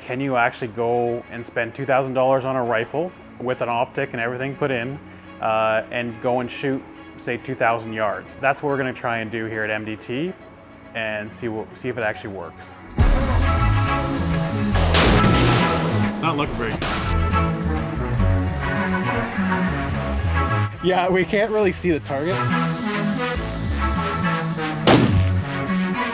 can you actually go and spend $2,000 on a rifle with an optic and everything put in and go and shoot, say, 2,000 yards? That's what we're going to try and do here at MDT and see if it actually works. It's not looking very good. Yeah, we can't really see the target.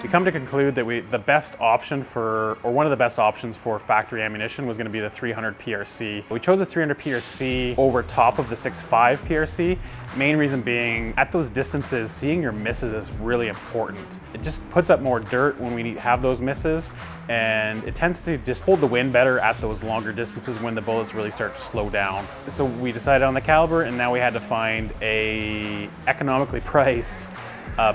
We come to conclude that the best option for, or one of the best options for factory ammunition was going to be the 300 PRC. We chose the 300 PRC over top of the 6.5 PRC. Main reason being, at those distances, seeing your misses is really important. It just puts up more dirt when we have those misses, and it tends to just hold the wind better at those longer distances when the bullets really start to slow down. So we decided on the caliber, and now we had to find a economically priced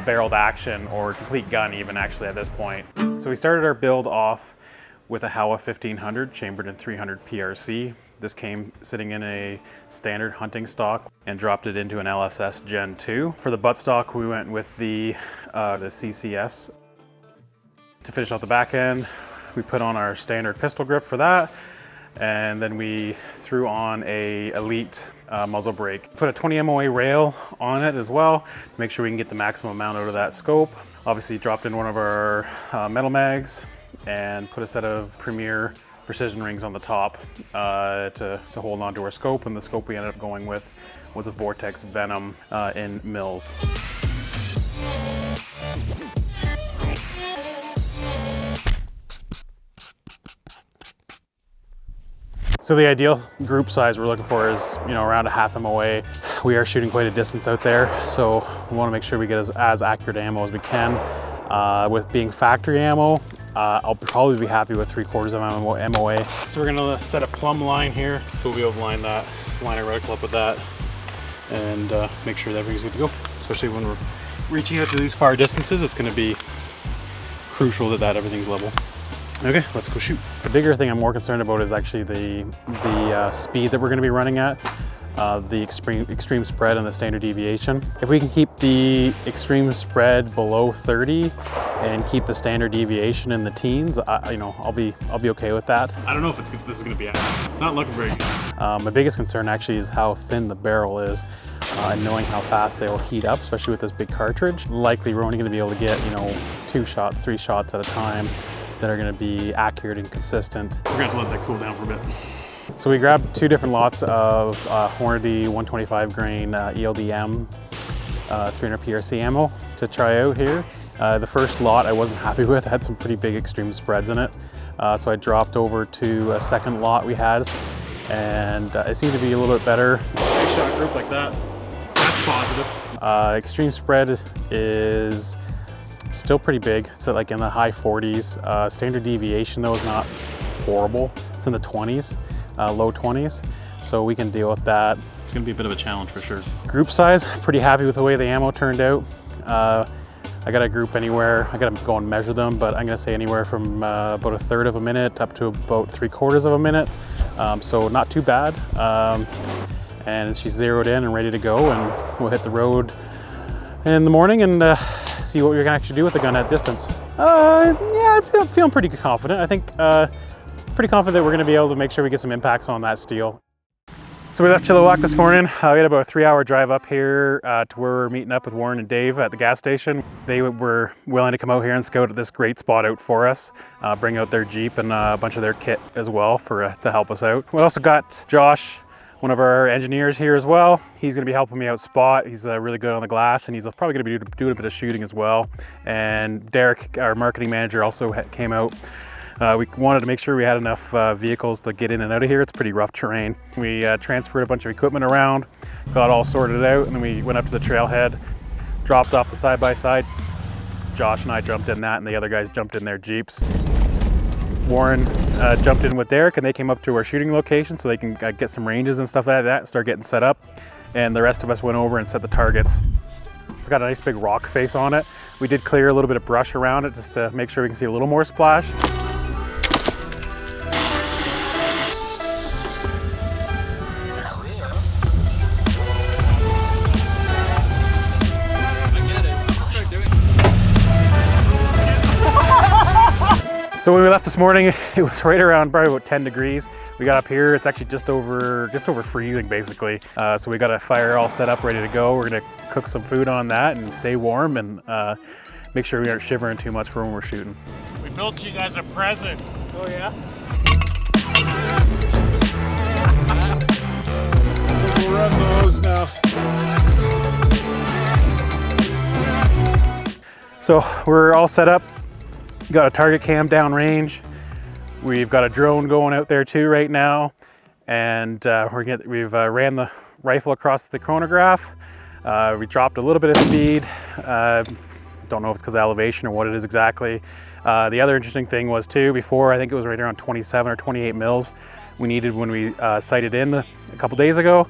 barreled action, or complete gun even actually at this point. So we started our build off with a Howa 1500 chambered in 300 PRC. This came sitting in a standard hunting stock and dropped it into an LSS Gen 2. For the buttstock, we went with the CCS. To finish off the back end, we put on our standard pistol grip for that, and then we threw on a Elite muzzle brake. Put a 20 MOA rail on it as well to make sure we can get the maximum amount out of that scope. Obviously dropped in one of our metal mags and put a set of Premier precision rings on the top to hold on to our scope, and the scope we ended up going with was a Vortex Venom in mils. So the ideal group size we're looking for is, around a half MOA. We are shooting quite a distance out there, so we want to make sure we get as accurate ammo as we can. With being factory ammo, I'll probably be happy with 3/4 of MOA. So we're gonna set a plumb line here, so we'll be able to line our reticle up with that, and make sure that everything's good to go. Especially when we're reaching out to these far distances, it's gonna be crucial that everything's level. Okay, let's go shoot. The bigger thing I'm more concerned about is actually the speed that we're going to be running at, the extreme spread and the standard deviation. If we can keep the extreme spread below 30 and keep the standard deviation in the teens, I'll be okay with that. I don't know if this is going to be accurate. It's not looking very good. My biggest concern actually is how thin the barrel is, and knowing how fast they will heat up, especially with this big cartridge. Likely we're only going to be able to get 2 shots, 3 shots at a time that are going to be accurate and consistent. We're going to have to let that cool down for a bit. So we grabbed 2 different lots of Hornady 125 grain ELDM 300 PRC ammo to try out here. The first lot I wasn't happy with. It had some pretty big extreme spreads in it. So I dropped over to a second lot we had, and it seemed to be a little bit better. Big shot group like that, that's positive. Extreme spread is still pretty big. It's like in the high 40s. Standard deviation though is not horrible. It's in the 20s, low 20s. So we can deal with that. It's gonna be a bit of a challenge for sure. Group size, pretty happy with the way the ammo turned out. I got a group anywhere, I gotta go and measure them, but I'm gonna say anywhere from about 1/3 of a minute up to about 3/4 of a minute. So not too bad. And she's zeroed in and ready to go, and we'll hit the road in the morning and see what we can actually do with the gun at distance. Yeah, I'm feeling pretty confident. I think pretty confident that we're gonna be able to make sure we get some impacts on that steel. So we left Chilliwack this morning. We had about a 3-hour drive up here to where we're meeting up with Warren and Dave at the gas station. They were willing to come out here and scout this great spot out for us, bring out their Jeep and a bunch of their kit as well to help us out. We also got Josh, one of our engineers here as well. He's gonna be helping me out spot. He's really good on the glass, and he's probably gonna be doing a bit of shooting as well. And Derek, our marketing manager, also came out. We wanted to make sure we had enough vehicles to get in and out of here. It's pretty rough terrain. We transferred a bunch of equipment around, got all sorted out, and then we went up to the trailhead, dropped off the side-by-side. Josh and I jumped in that, and the other guys jumped in their Jeeps. Warren jumped in with Derek, and they came up to our shooting location so they can get some ranges and stuff like that, start getting set up. And the rest of us went over and set the targets. It's got a nice big rock face on it. We did clear a little bit of brush around it just to make sure we can see a little more splash. So when we left this morning, it was right around probably about 10 degrees. We got up here, it's actually just over freezing basically. So we got a fire all set up, ready to go. We're gonna cook some food on that and stay warm and make sure we aren't shivering too much for when we're shooting. We built you guys a present. Oh yeah? So we'll run those now. So we're all set up. Got a target cam downrange. We've got a drone going out there too right now, and we've ran the rifle across the chronograph. We dropped a little bit of speed. Don't know if it's because of elevation or what it is exactly. The other interesting thing was too, before I think it was right around 27 or 28 mils we needed when we sighted in a couple days ago.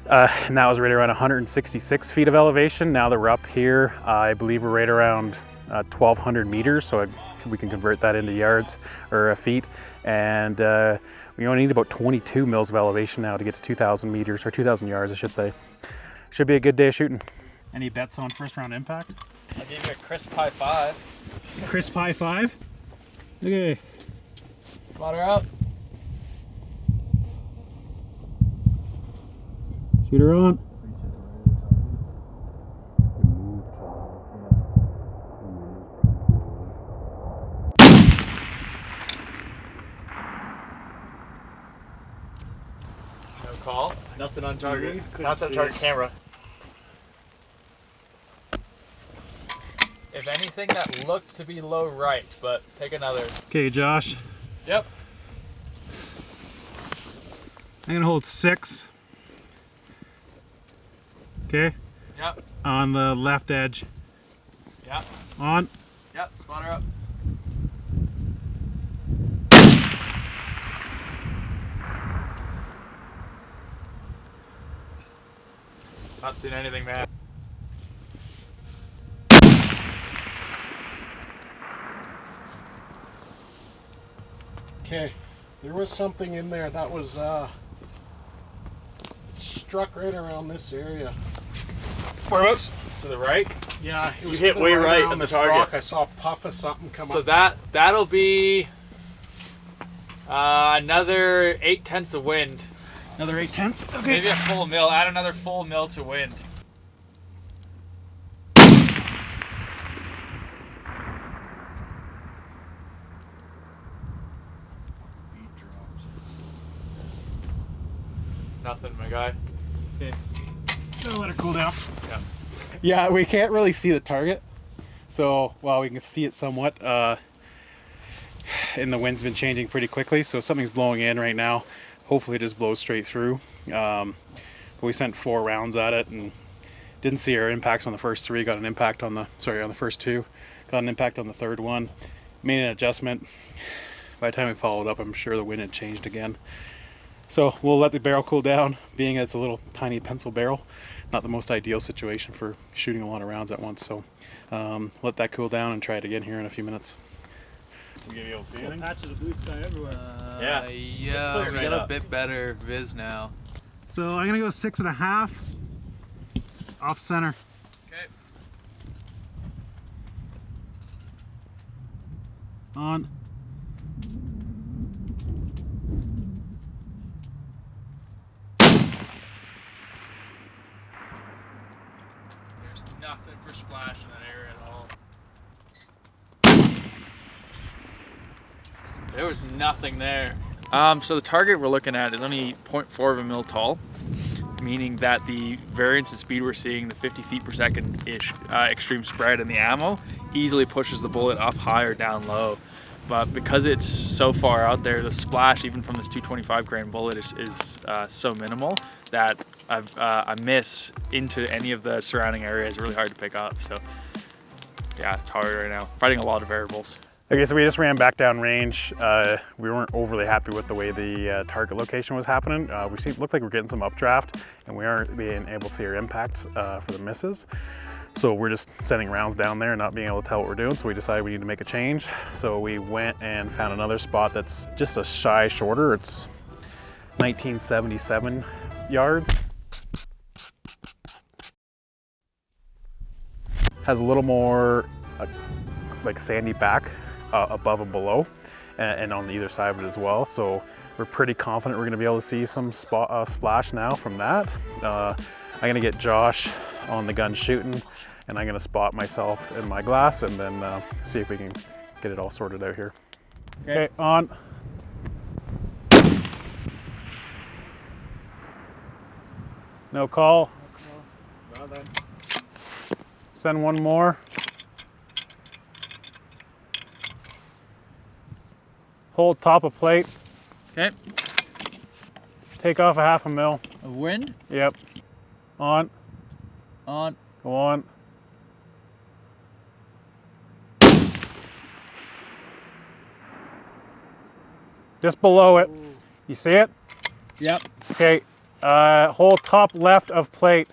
And that was right around 166 feet of elevation. Now that we're up here, I believe we're right around 1,200 meters, so we can convert that into yards or feet. And we only need about 22 mils of elevation now to get to 2,000 meters, or 2,000 yards, I should say. Should be a good day of shooting. Any bets on first round impact? I'll give you a crisp high five. Crisp high five? Okay. Water out. Shooter on. No call. Nothing on target. Nothing on target camera. If anything, that looked to be low right, but take another. Okay, Josh. Yep. I'm gonna hold 6. Okay. Yep. On the left edge. Yep. On. Yep. Spotter up. Not seen anything, man. Okay, there was something in there that was struck right around this area. Whereabouts? To the right. Yeah, it was hit to the way right around at the this target. rock. I saw a puff of something come So up. that'll be another 8/10 of wind. Another 8/10. Okay. Maybe a full mil. Add another full mil to wind. Nothing, my guy. Okay. Gonna let it cool down. Yeah. Yeah, we can't really see the target. So, well, we can see it somewhat. And the wind's been changing pretty quickly, so something's blowing in right now. Hopefully it just blows straight through. But we sent 4 rounds at it and didn't see our impacts on the first 3. Got an impact on the first 2. Got an impact on the third one. Made an adjustment. By the time we followed up, I'm sure the wind had changed again. So we'll let the barrel cool down, being it's a little tiny pencil barrel. Not the most ideal situation for shooting a lot of rounds at once. So let that cool down and try it again here in a few minutes. We gonna be able to see anything? Patches of blue sky everywhere. Yeah. Yeah, we right got up. a bit better viz now. So I'm gonna go 6.5 off center. Okay. On. There's nothing for splash in that area at all. There was nothing there. So the target we're looking at is only 0.4 of a mil tall, meaning that the variance in speed we're seeing, the 50 feet per second-ish extreme spread in the ammo, easily pushes the bullet up high or down low. But because it's so far out there, the splash, even from this 225 grain bullet, is so minimal that a miss into any of the surrounding area is really hard to pick up. So yeah, it's hard right now. Fighting a lot of variables. Okay, so we just ran back down range. We weren't overly happy with the way the target location was happening. Looked like we're getting some updraft, and we aren't being able to see our impacts for the misses. So we're just sending rounds down there and not being able to tell what we're doing. So we decided we need to make a change. So we went and found another spot that's just a shy shorter. It's 1977 yards. Has a little more like sandy back. above and below, and on either side of it as well. So we're pretty confident we're going to be able to see some splash now from that. I'm going to get Josh on the gun shooting, and I'm going to spot myself in my glass, and then see if we can get it all sorted out here. Okay, on. No call. Well then. Send one more. Hold top of plate. Okay. Take off a 1/2 mil. A wind. Yep. On. On. Go on. Just below it. You see it? Yep. Okay. Hold top left of plate.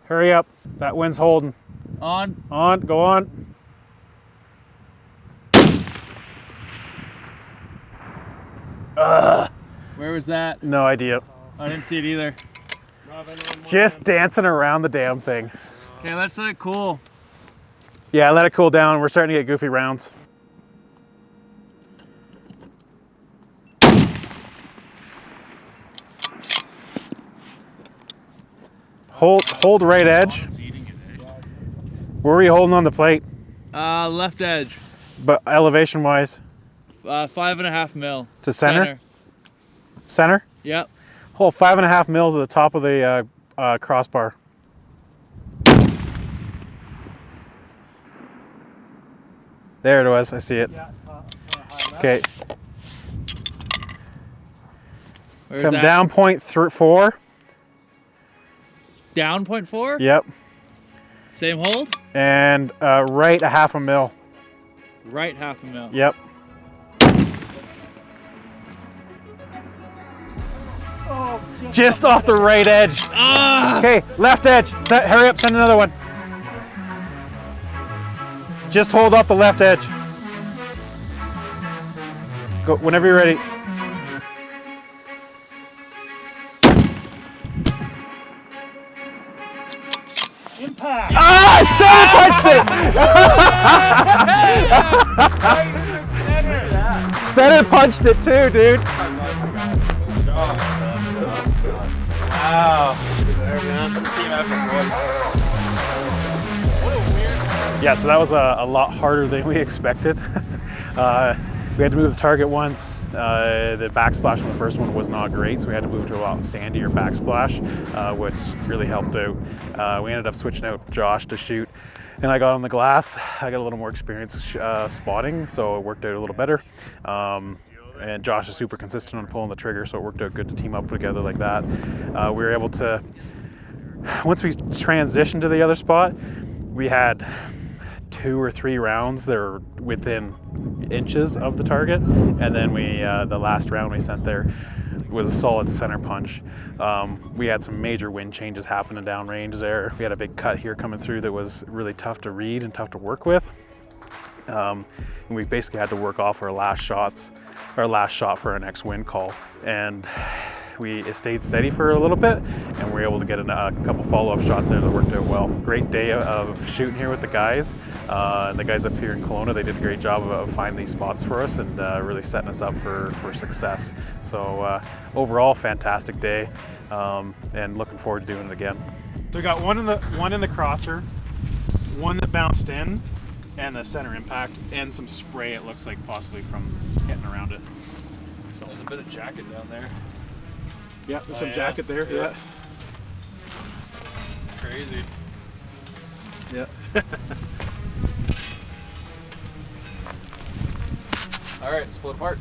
Hurry up. That wind's holding. On. On. Go on. Where was that? No idea. I didn't see it either. Nothing on my Just end. dancing around the damn thing. Okay, let's let it cool. Yeah, let it cool down. We're starting to get goofy rounds. Hold right edge. Where were you holding on the plate? Left edge. But elevation wise? 5.5 mil. To center? Center? Yep. Hold 5.5 mils at the top of the crossbar. There it was. I see it. Okay. Where's Come that? down 0.4. Down 0.4? Yep. Same hold? And right a 1/2 mil. Right 1/2 mil. Yep. Just off the right edge. Ah! Okay, left edge. Hurry up, send another one. Just hold off the left edge. Go whenever you're ready. Impact! Ah, center punched it too, dude. Wow. There, man. Team effort, boys. What a weird. Yeah, so that was a lot harder than we expected. We had to move the target once. The backsplash on the first one was not great, so we had to move to a lot sandier backsplash, which really helped out. We ended up switching out Josh to shoot, and I got on the glass. I got a little more experience spotting, so it worked out a little better. And Josh is super consistent on pulling the trigger, so it worked out good to team up together like that. We were able to, once we transitioned to the other spot, we had 2 or 3 rounds that were within inches of the target, and then the last round we sent there was a solid center punch. We had some major wind changes happening downrange there. We had a big cut here coming through that was really tough to read and tough to work with. And we basically had to work off our last shot for our next wind call, and it stayed steady for a little bit, and we were able to get a couple follow-up shots there that worked out well. Great day of shooting here with the guys. And the guys up here in Kelowna, they did a great job of finding these spots for us and really setting us up for success. So overall, fantastic day, and looking forward to doing it again. So we got one in the crosser, one that bounced in, and the center impact, and some spray, it looks like, possibly from getting around it. So There's a bit of jacket down there. yeah, there's some yeah. jacket there. Yeah. Crazy. Yeah. All right, split apart.